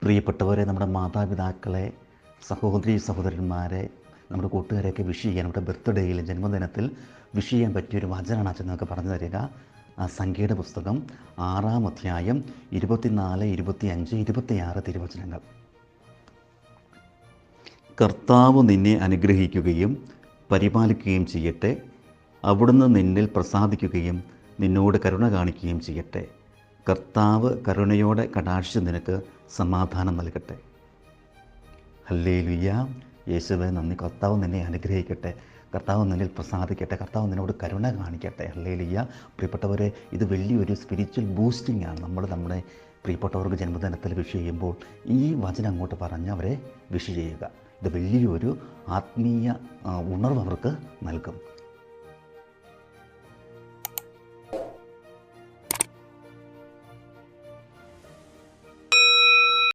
പ്രിയപ്പെട്ടവരെ, നമ്മുടെ മാതാപിതാക്കളെ, സഹോദരി സഹോദരന്മാരെ, നമ്മുടെ കൂട്ടുകാരെയൊക്കെ വിഷ് ചെയ്യാൻ, നമ്മുടെ ബർത്ത്ഡേയിൽ, ജന്മദിനത്തിൽ വിഷ് ചെയ്യാൻ പറ്റിയൊരു വചനമാണ് അച്ഛൻ നമുക്ക് പറഞ്ഞു തരിക. സംഖ്യയുടെ പുസ്തകം 6-ാം അധ്യായം 24, 25, 26 തിരുവചനങ്ങൾ. കർത്താവ് നിന്നെ അനുഗ്രഹിക്കുകയും പരിപാലിക്കുകയും ചെയ്യട്ടെ. അവിടുന്ന് നിന്നിൽ പ്രസാദിക്കുകയും നിന്നോട് കരുണ കാണിക്കുകയും ചെയ്യട്ടെ. കർത്താവ് കരുണയോടെ കടാക്ഷിച്ച് നിനക്ക് സമാധാനം നൽകട്ടെ. ഹല്ലേലൂയ. യേശുവേ നന്ദി. കർത്താവ് നിന്നെ അനുഗ്രഹിക്കട്ടെ. കർത്താവ് നിന്നിൽ പ്രസാദിക്കട്ടെ. കർത്താവ് നിന്നോട് കരുണ കാണിക്കട്ടെ. ഹല്ലേലൂയ. പ്രിയപ്പെട്ടവരെ, ഇത് വലിയൊരു സ്പിരിച്വൽ ബൂസ്റ്റിംഗ് ആണ്. നമ്മുടെ പ്രിയപ്പെട്ടവർക്ക് ജന്മദിനത്തിൽ വിഷ് ചെയ്യുമ്പോൾ ഈ വചനം അങ്ങോട്ട് പറഞ്ഞ് അവരെ വിഷ് ചെയ്യുക. ഇത് വലിയൊരു ആത്മീയ ഉണർവ് അവർക്ക് നൽകും.